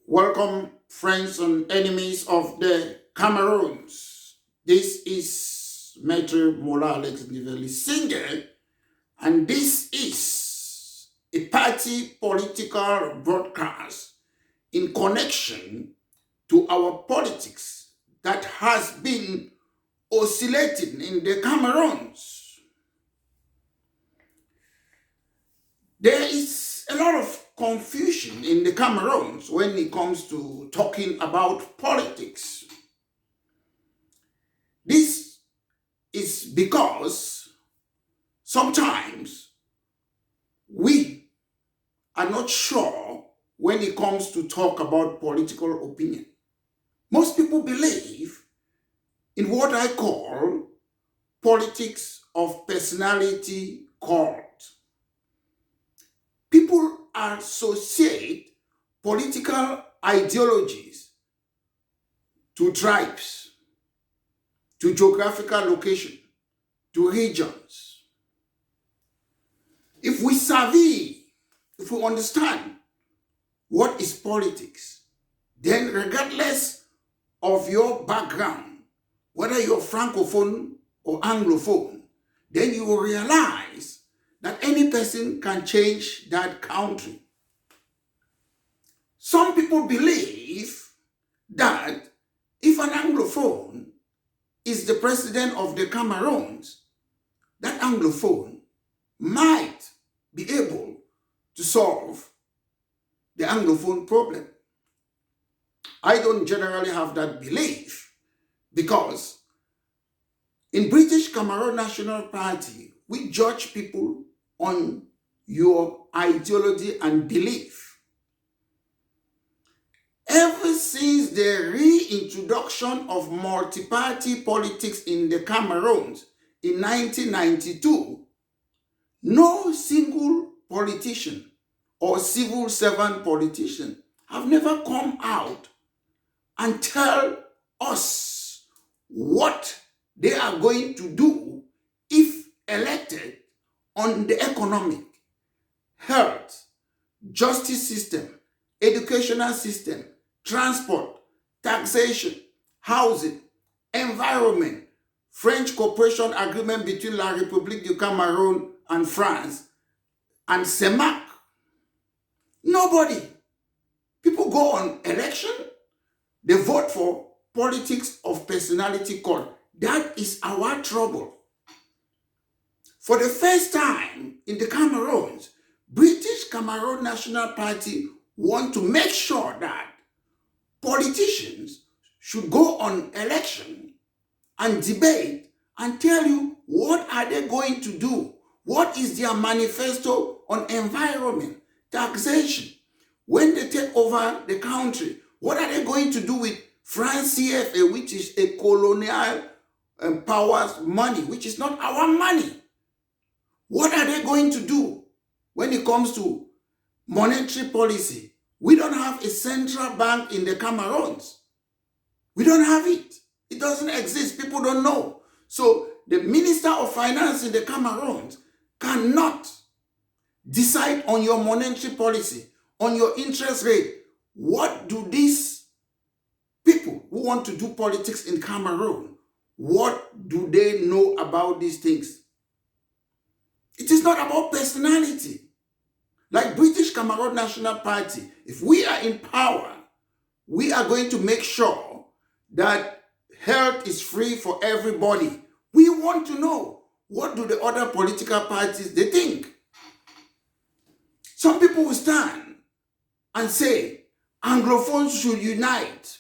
Welcome, friends and enemies of the Cameroons. This is Maitre Mola Alex Niveli Singer, and this is a party political broadcast in connection to our politics that has been oscillating in the Cameroons. There is a lot of confusion in the Cameroons when it comes to talking about politics. This is because sometimes we are not sure when it comes to talk about political opinion. Most people believe in what I call politics of personality cult. People associate political ideologies to tribes, to geographical location, to regions. If we understand what is politics, then regardless of your background, whether you're Francophone or Anglophone, then you will realize that any person can change that country. Some people believe that if an Anglophone is the president of the Cameroons, that Anglophone might be able to solve the Anglophone problem. I don't generally have that belief because in British Cameroon National Party, we judge people on your ideology and belief. Ever since the reintroduction of multi-party politics in the Cameroons in 1992, no single politician or civil servant politician have never come out and tell us what they are going to do if elected on the economic, health, justice system, educational system, transport, taxation, housing, environment, French cooperation agreement between La République du Cameroun and France, and CEMAC. Nobody. People go on election, they vote for politics of personality cult. That is our trouble. For the first time in the Cameroons, British Cameroon National Party want to make sure that politicians should go on election and debate and tell you what are they going to do, what is their manifesto on environment, taxation, when they take over the country, what are they going to do with France CFA, which is a colonial powers money, which is not our money. What are they going to do when it comes to monetary policy? We don't have a central bank in the Cameroons. We don't have it. It doesn't exist. People don't know. So the Minister of Finance in the Cameroons cannot decide on your monetary policy, on your interest rate. What do these people who want to do politics in Cameroon, what do they know about these things? It is not about personality. Like British Cameroon National Party, if we are in power, we are going to make sure that health is free for everybody. We want to know, what do the other political parties, they think? Some people will stand and say, Anglophones should unite.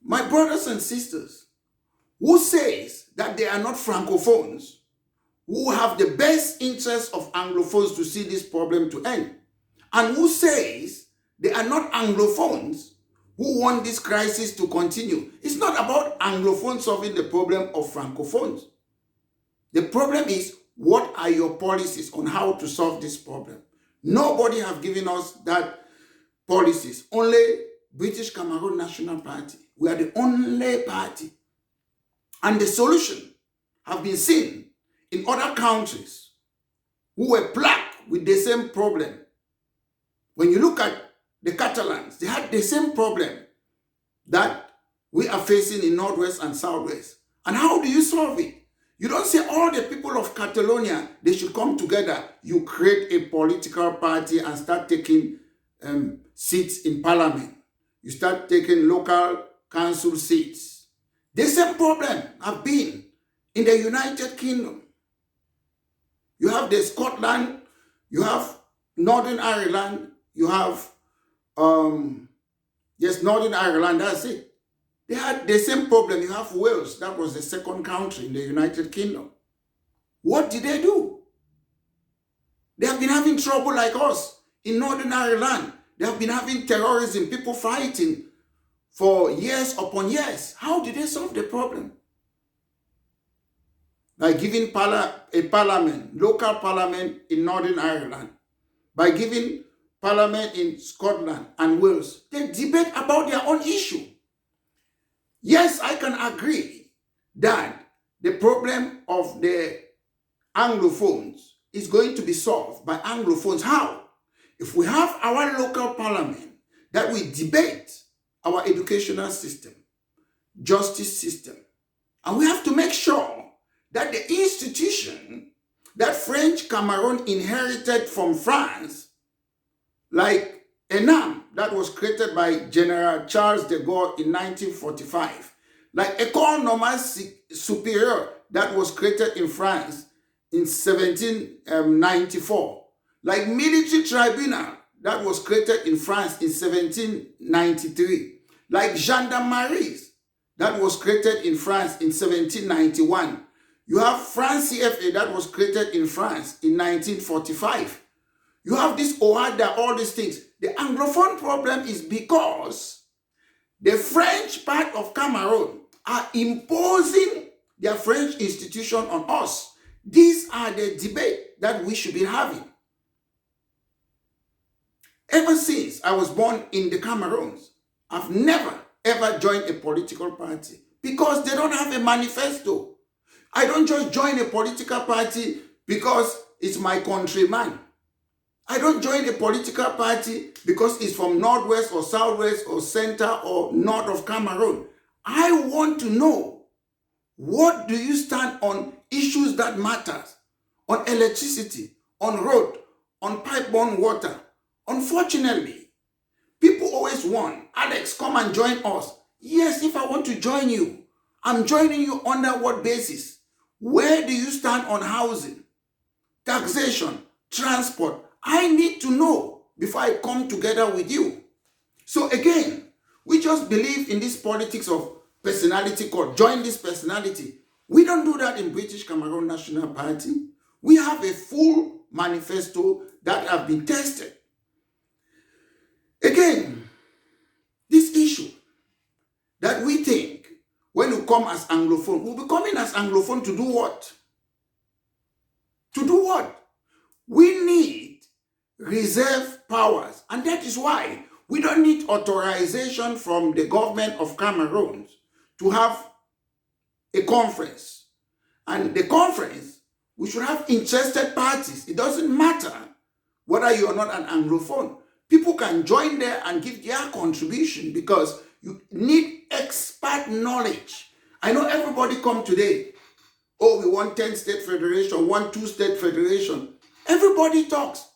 My brothers and sisters, who says that they are not Francophones, who have the best interest of Anglophones to see this problem to end, and who says they are not Anglophones who want this crisis to continue? It's not about Anglophones solving the problem of Francophones. The problem is, what are your policies on how to solve this problem? Nobody have given us that policies. Only British Cameroon National Party. We are the only party. And the solution have been seen in other countries who were plagued with the same problem. When you look at the Catalans, they had the same problem that we are facing in Northwest and Southwest. And how do you solve it? You don't say all the people of Catalonia, they should come together. You create a political party and start taking seats in parliament. You start taking local council seats. The same problem have been in the United Kingdom. You have the Scotland, you have Northern Ireland, you have, Northern Ireland, that's it. They had the same problem. You have Wales, that was the second country in the United Kingdom. What did they do? They have been having trouble like us in Northern Ireland. They have been having terrorism, people fighting for years upon years. How did they solve the problem? By giving a parliament, local parliament in Northern Ireland, by giving parliament in Scotland and Wales. They debate about their own issue. Yes, I can agree that the problem of the Anglophones is going to be solved by Anglophones. How? If we have our local parliament that we debate our educational system, justice system, and we have to make sure that the institution that French Cameroon inherited from France, like ENAM, that was created by General Charles de Gaulle in 1945, like École Normale Supérieure, that was created in France in 1794, like Military Tribunal, that was created in France in 1793, like Gendarmeries, that was created in France in 1791. You have France CFA, that was created in France in 1945. You have this OHADA, all these things. The Anglophone problem is because the French part of Cameroon are imposing their French institution on us. These are the debate that we should be having. Ever since I was born in the Cameroons, I've never ever joined a political party because they don't have a manifesto. I don't just join a political party because it's my countryman. I don't join a political party because it's from Northwest or Southwest or Center or North of Cameroon. I want to know, what do you stand on issues that matters? On electricity, on road, on pipe-borne water. Unfortunately, people always want, Alex, come and join us. Yes, if I want to join you, I'm joining you under what basis? Where do you stand on housing, taxation, transport? I need to know before I come together with you. So again, we just believe in this politics of personality called join this personality. We don't do that in British Cameroon National Party. We have a full manifesto that have been tested. Again, this issue that we think when you come as Anglophone, we'll be coming as Anglophone to do what? To do what? We need reserve powers. And that is why we don't need authorization from the government of Cameroon to have a conference. And the conference, we should have interested parties. It doesn't matter whether you are not an Anglophone. People can join there and give their contribution because you need expert knowledge. I know everybody come today. Oh, we want 10-state federation, want 2-state federation. Everybody talks.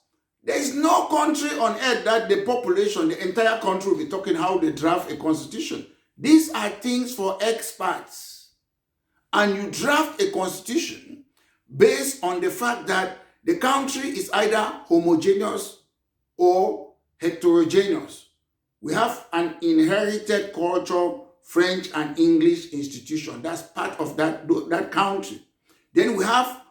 There is no country on earth that the population, the entire country will be talking how they draft a constitution. These are things for experts. And you draft a constitution based on the fact that the country is either homogeneous or heterogeneous. We have an inherited culture, French and English institution. That's part of that country. Then we have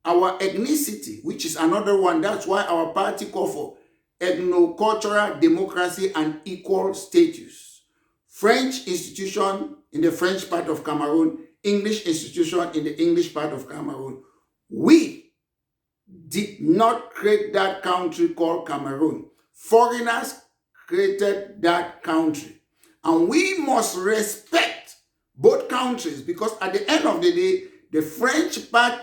our ethnicity, which is another one. That's why our party calls for ethnocultural democracy and equal status. French institution in the French part of Cameroon, English institution in the English part of Cameroon. We did not create that country called Cameroon. Foreigners created that country. And we must respect both countries because at the end of the day, the French part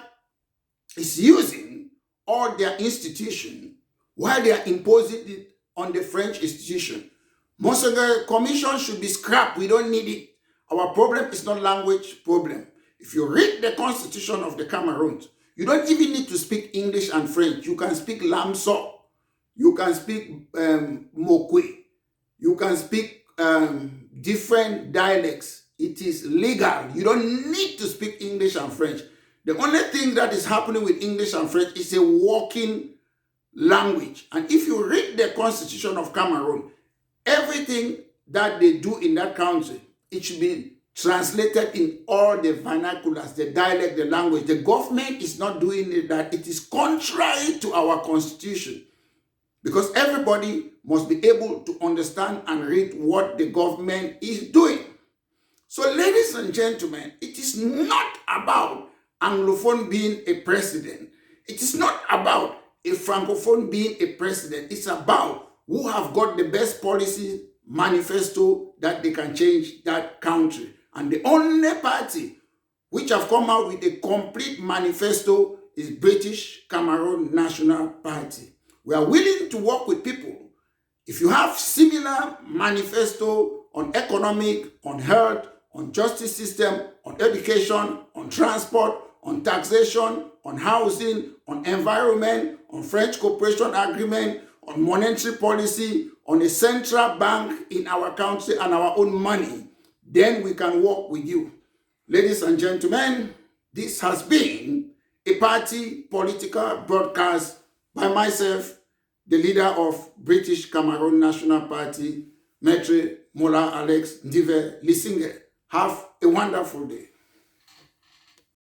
is using all their institution while they are imposing it on the French institution. Monseigneur, commission should be scrapped. We don't need it. Our problem is not language problem. If you read the constitution of the Cameroons, you don't even need to speak English and French. You can speak Lamso. You can speak Mokwe. You can speak different dialects. It is legal. You don't need to speak English and French. The only thing that is happening with English and French is a working language. And if you read the Constitution of Cameroon, everything that they do in that country, it should be translated in all the vernaculars, the dialect, the language. The government is not doing that. It is contrary to our Constitution. Because everybody must be able to understand and read what the government is doing. So, ladies and gentlemen, it is not about Anglophone being a president. It is not about a Francophone being a president. It's about who have got the best policy manifesto that they can change that country. And the only party which have come out with a complete manifesto is British Cameroon National Party. We are willing to work with people. If you have similar manifesto on economic, on health, on justice system, on education, on transport, on taxation, on housing, on environment, on French cooperation agreement, on monetary policy, on a central bank in our country and our own money, then we can work with you. Ladies and gentlemen, this has been a party political broadcast by myself, the leader of British Cameroon National Party, Maitre Mola Alex Ndive Lisinge. Have a wonderful day.